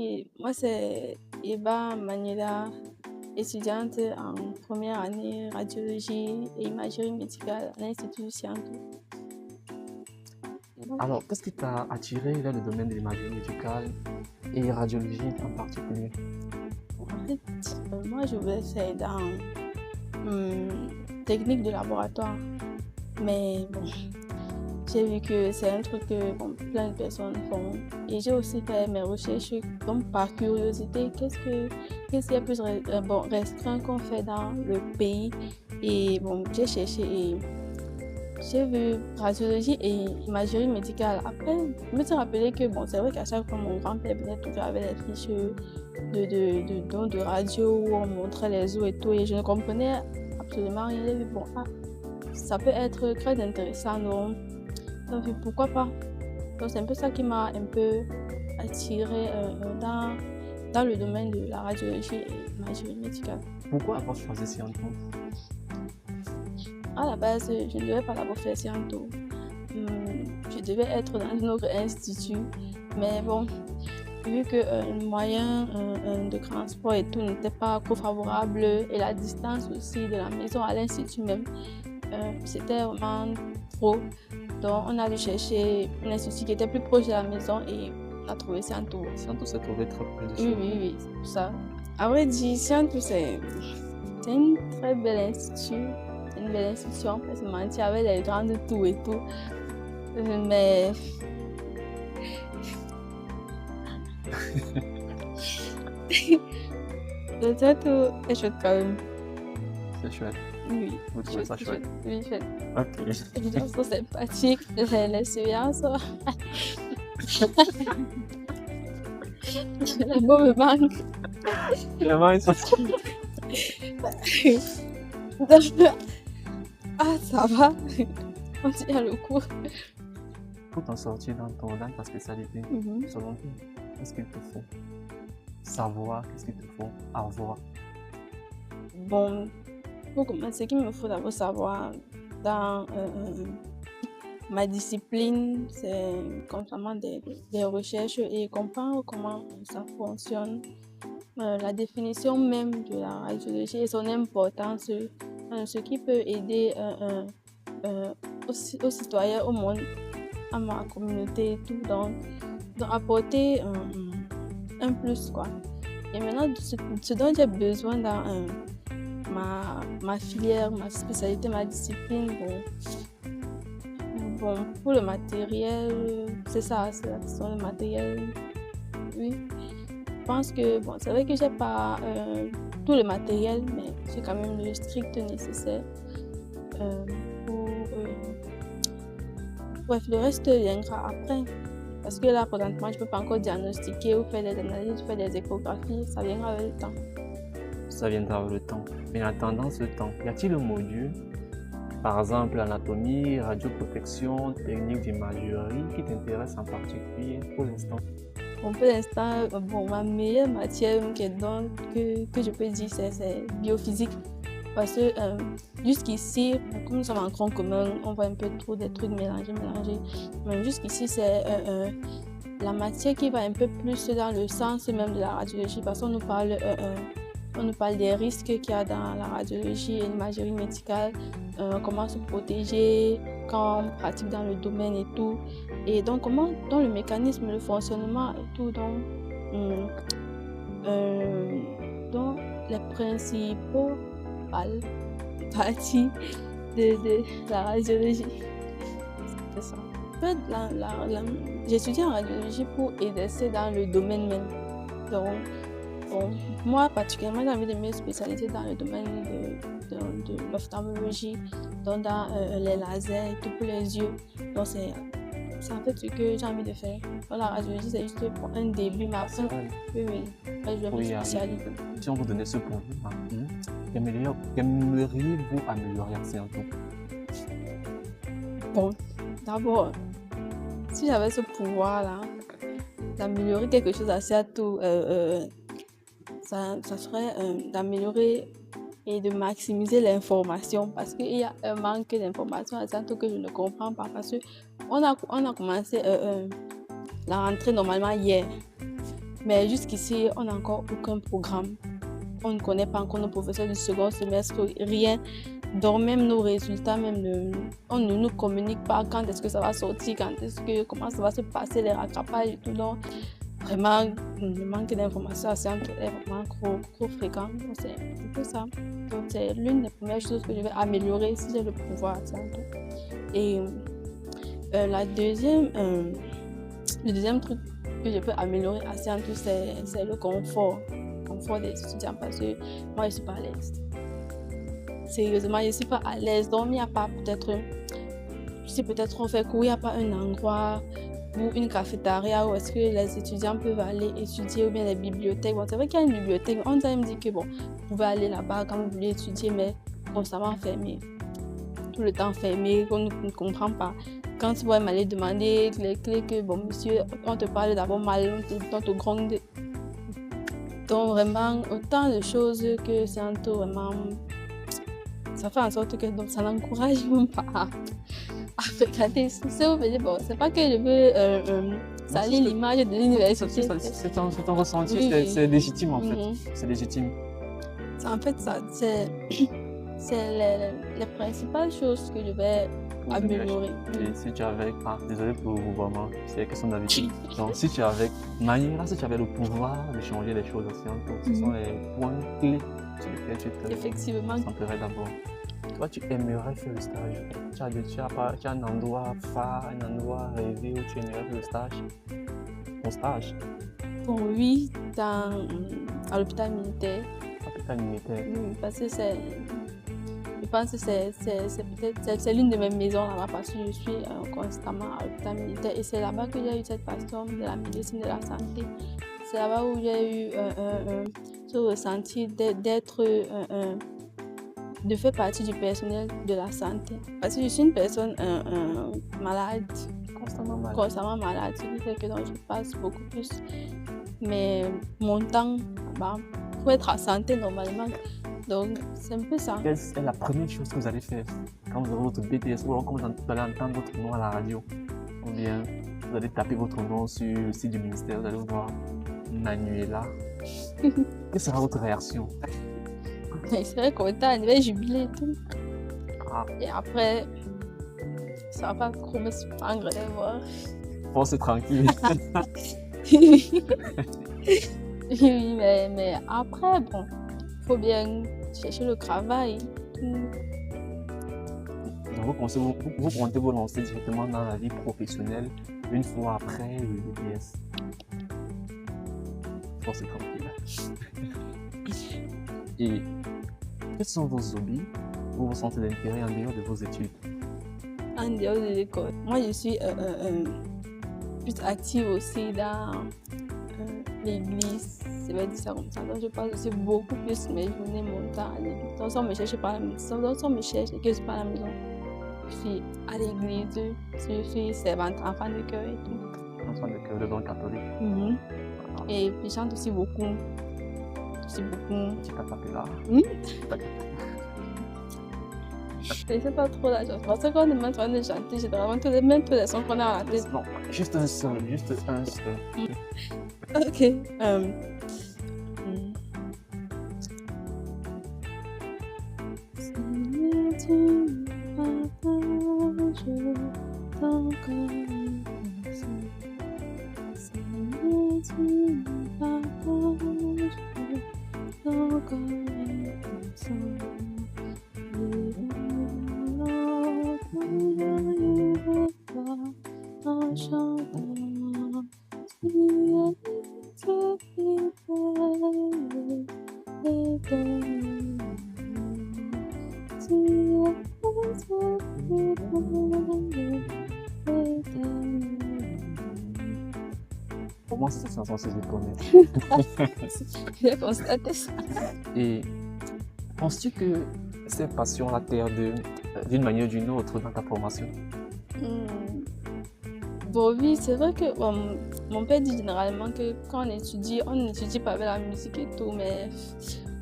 Et moi, c'est Eba Maniela, étudiante en première année radiologie et imagerie médicale à l'Institut Scientou. Alors, qu'est-ce qui t'a attiré vers le domaine de l'imagerie médicale et radiologie en particulier? En fait, moi, je voulais faire dans technique de laboratoire. Mais bon, j'ai vu que c'est un truc que plein de personnes font. Et j'ai aussi fait mes recherches donc par curiosité. Qu'est-ce qu'il y a plus restreint qu'on fait dans le pays? Et bon, j'ai cherché et j'ai vu radiologie et imagerie médicale. Après, je me suis rappelé que bon, c'est vrai qu'à chaque fois, mon grand-père venait toujours avec les fiches de radio où on montrait les os et tout. Et je ne comprenais absolument rien. J'ai vu, bon, ça peut être très intéressant, donc pourquoi pas. Donc c'est un peu ça qui m'a un peu attirée dans le domaine de la radiologie et l'imagerie médicale. Pourquoi avoir choisi Scientou? À la base, je ne devais pas d'abord faire Scientou. Je devais être dans un autre institut, mais bon, vu que le moyen de transport et tout n'était pas trop favorable et la distance aussi de la maison à l'institut même, c'était vraiment trop. Donc on a dû chercher un institut qui était plus proche de la maison et on a trouvé Scientou. Scientou s'est trouvé très près de chez vous. Oui, c'est pour ça. À vrai dire, Scientou, c'est une très belle institut. C'est une belle institution, on peut se mentir, avec les grandes tours et tout. Mais le Scientou est chouette quand même. C'est chouette. Oui. Vous trouvez ça chouette? Oui, chouette. Ok. Les gens sont sympathiques, les surveillants sont... Les mots me manquent. Vraiment, ils sont... Ah, ça va. On tient le coup. Pour t'en sortir dans ta spécialité, selon toi, qu'est-ce qu'il te faut savoir, qu'est-ce qu'il te faut avoir? Bon, pour commencer, ce qu'il me faut d'abord savoir dans ma discipline, c'est constamment des recherches et comprendre comment ça fonctionne. La définition même de la radiologie et son importance, ce qui peut aider aux citoyens, au monde, à ma communauté et tout, donc apporter un plus, quoi. Et maintenant, ce dont j'ai besoin dans ma filière, ma spécialité, ma discipline, bon, pour le matériel, c'est ça, c'est la question du matériel, oui. Je pense que, bon, c'est vrai que j'ai pas tout le matériel, mais j'ai quand même le strict nécessaire bref, le reste viendra après. Parce que là, présentement, je peux pas encore diagnostiquer ou faire des analyses, faire des échographies, ça viendra avec le temps. Ça viendra avec le temps. Mais en attendant ce temps, y a-t-il un module, par exemple anatomie, radioprotection, technique d'imagerie, qui t'intéresse en particulier pour l'instant? Bon, pour l'instant, ma meilleure matière que je peux dire, c'est biophysique. Parce que jusqu'ici, comme nous sommes en tronc commun, on voit un peu trop des trucs mélangés. Mais jusqu'ici, c'est la matière qui va un peu plus dans le sens même de la radiologie. Parce qu'on nous parle des risques qu'il y a dans la radiologie et l'imagerie médicale, comment se protéger quand on pratique dans le domaine et tout. Et donc, dans le mécanisme, le fonctionnement et tout, donc les principaux parties de la radiologie. C'est ça. En fait, j'étudie en radiologie pour exercer dans le domaine même. Donc, moi, particulièrement, j'ai envie de me spécialiser dans le domaine de l'ophtalmologie, donc dans les lasers et tout pour les yeux. Donc, c'est en fait ce que j'ai envie de faire. Donc, la radiologie, c'est juste pour un début, mais après, oui, je vais me spécialiser. Si on vous donnait ce pouvoir, qu'aimeriez-vous améliorer à Scientou? Bon, d'abord, si j'avais ce pouvoir-là, d'améliorer quelque chose à Scientou, ça serait d'améliorer et de maximiser l'information, parce qu'il y a un manque d'information à Scientou que je ne comprends pas, parce qu'on a commencé la rentrée normalement hier. Mais jusqu'ici, on n'a encore aucun programme. On ne connaît pas encore nos professeurs du second semestre, rien. Donc même nos résultats, on ne nous communique pas quand est-ce que ça va sortir, comment ça va se passer, les rattrapages et tout. Donc vraiment, le manque d'informations à Sciences est vraiment trop fréquent. Donc c'est un peu ça. Donc c'est l'une des premières choses que je vais améliorer si j'ai le pouvoir à Sciences. Et le deuxième truc que je peux améliorer à Sciences, c'est le confort des étudiants, parce que moi je suis pas à l'aise. Sérieusement, je suis pas à l'aise. Donc il n'y a pas peut-être on fait cours, il n'y a pas un endroit ou une cafétéria où est-ce que les étudiants peuvent aller étudier, ou bien les bibliothèques. Bon, c'est vrai qu'il y a une bibliothèque, on me dit que bon, vous pouvez aller là-bas quand vous voulez étudier, mais constamment fermé, tout le temps fermé, qu'on ne comprend pas. Quand tu vas m'aller demander les clés, que bon monsieur, on te parle d'abord mal, on te gronde. Donc vraiment, autant de choses que c'est un tout vraiment... Ça fait en sorte que donc, ça n'encourage même pas à fréquenter. Bon, c'est pas que je veux salir l'image de l'université. C'est ton ressenti, oui. C'est légitime en fait. C'est légitime. En fait, ça, c'est les principales choses que je vais améliorer. Et si tu avais, désolé pour le mouvement, c'est question d'habitude. Donc si tu avais le pouvoir de changer les choses aussi, ce sont les points clés sur lesquels tu te concentrerais d'abord. Toi, tu aimerais faire le stage. Tu as un endroit phare, un endroit rêvé où tu aimerais faire le stage. Ton stage. Bon, oui, à l'hôpital militaire. L'hôpital militaire. Oui, parce que je pense que c'est l'une de mes maisons là-bas, parce que je suis constamment à l'hôpital militaire, et c'est là-bas que j'ai eu cette passion de la médecine, de la santé. C'est là-bas où j'ai eu ce ressenti de faire partie du personnel de la santé. Parce que je suis une personne malade, constamment malade, ce qui fait que donc, je passe beaucoup plus. Mais mon temps, pour être en santé normalement, donc c'est un peu ça. Quelle est la première chose que vous allez faire quand vous aurez votre BTS, ou quand vous allez entendre votre nom à la radio, ou bien vous allez taper votre nom sur le site du ministère, vous allez voir Manuela. Quelle sera votre réaction? Je serais content, je vais jubiler et tout. Et après, ça va pas trop me surprendre de voir. Bon, c'est tranquille. Oui, mais après, bon, il faut bien chercher le travail. Donc, vous comptez vous lancer directement dans la vie professionnelle une fois après le BTS. Bon, c'est tranquille. Et quels sont vos hobbies ou vos centres d'intérêt en dehors de vos études? En dehors de l'école, moi je suis plus active aussi dans l'église, c'est vrai dire ça comme ça. Donc je passe aussi beaucoup plus mes journées, mon temps à l'église. Donc si on me cherche pas à la maison, donc si on me cherche et que je suis pas à la maison, je suis à l'église, je suis servante, enfant de cœur et tout. Enfant de cœur, de don catholique. Et puis je chante aussi beaucoup. C'est beaucoup. Tu t'as tapé là. Je ne sais pas trop la chanson. Parce que quand on est en train de chanter, généralement, même tous les sons qu'on a à la tête. Non, juste un seul. Ok. Si tu partages ton cœur, si tu partages ton cœur, en chantant, tu es ce qui belle et belle. Tu es ce qui belle et belle. Pour moi, c'est cette chanson que je connais. J'ai constaté ça. Et penses-tu que ces passions-là t'aident d'une manière ou d'une autre dans ta formation? Bon, oui, c'est vrai que mon père dit généralement que quand on n'étudie pas avec la musique et tout, mais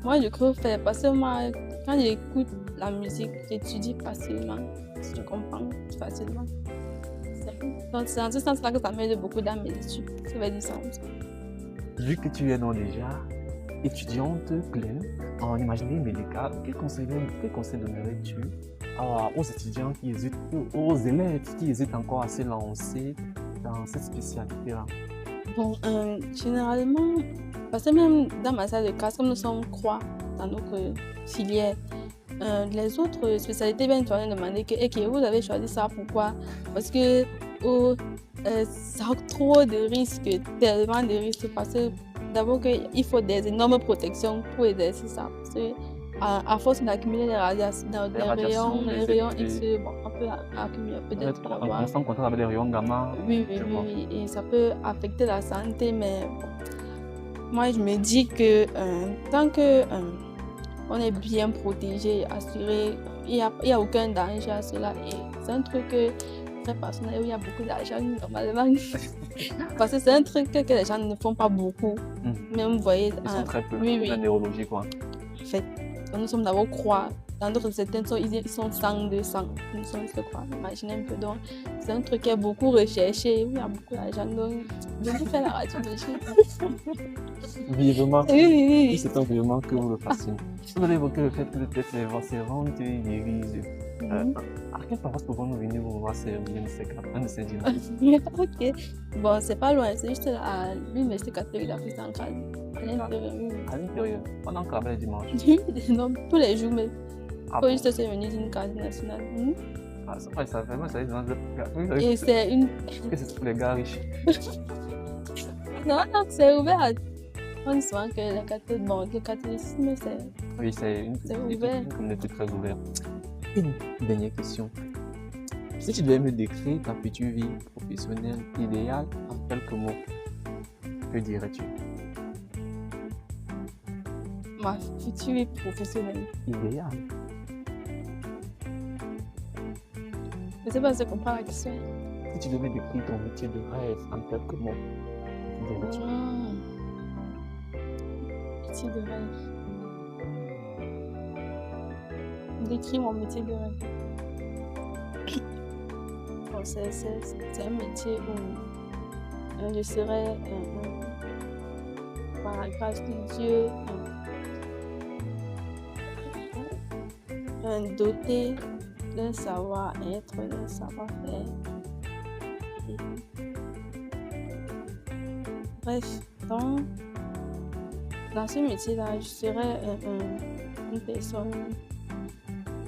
moi je crois faire, parce que moi, quand j'écoute la musique, j'étudie facilement, je comprends facilement. Donc c'est dans ce sens-là que ça m'aide beaucoup dans mes études, ça va dire ça. vu que tu es donc déjà étudiante pleine en imagerie médicale, quel conseil donnerais-tu aux étudiants qui hésitent, aux élèves qui hésitent encore à se lancer dans cette spécialité-là? Bon, généralement, parce que même dans ma salle de classe, comme nous sommes 3 dans notre filière, les autres spécialités viennent me demander que ok, vous avez choisi ça, pourquoi? Parce que ça a trop de risques, tellement de risques, parce que d'abord qu'il faut des énormes protections pour exercer ça. Parce que à force d'accumuler les radiations, les rayons X, bon, on peut accumuler peut-être En ensemble contact avec les rayons gamma. Oui, et ça peut affecter la santé, mais bon, moi je me dis que tant que on est bien protégé, assuré, il y a aucun danger à cela, et c'est un truc très personnel où il y a beaucoup d'argent normalement. Parce que c'est un truc que les gens ne font pas beaucoup. Même vous voyez, ils sont très peu. Oui. La neurologie, quoi. En fait, nous sommes d'abord croix. Dans d'autres certains ils sont 100, 200. Nous sommes ce quoi. Imaginez un peu. Donc, c'est un truc qui est beaucoup recherché. Où il y a beaucoup d'argent. Donc, je vais faire la radiologie. Vivement. Oui. C'est un vivement que vous le fassiez. Vous allez évoquer le fait que peut-être les voix se rendent et guérissent. À quelle paroisse pouvons-nous venir vous voir servir un de ces dimanches? Ok. Bon, c'est pas loin. C'est juste à l'Université catholique d'Afrique centrale. À l'intérieur. À l'intérieur. Pendant qu'on travaille le dimanche. Non, tous les jours, mais il faut juste se venir d'une case nationale. Ah, ça fait moi, ça est dans le... Et c'est une... C'est pour les gars riches. Non, c'est ouvert à... On dit souvent que le catholicisme, c'est... Oui, c'est une communauté très ouverte. Une dernière question. Si tu devais me décrire ta future vie professionnelle idéale en quelques mots, que dirais-tu? Ma future vie professionnelle Idéale. Je ne sais pas si je comprends la question. Si tu devais décrire ton métier de rêve en quelques mots, que dirais-tu? Métier de rêve. Décris mon métier de rêve. Bon, c'est un métier où je serais, par la grâce de Dieu, doté d'un savoir-être, d'un savoir-faire. Bref, dans ce métier-là, je serais une personne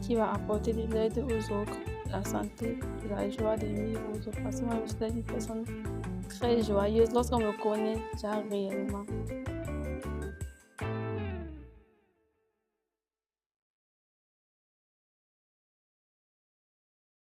qui va apporter de l'aide aux autres, la santé, la joie de vivre aux autres. Parce que moi, je suis une personne très joyeuse. Lorsqu'on me connaît déjà réellement,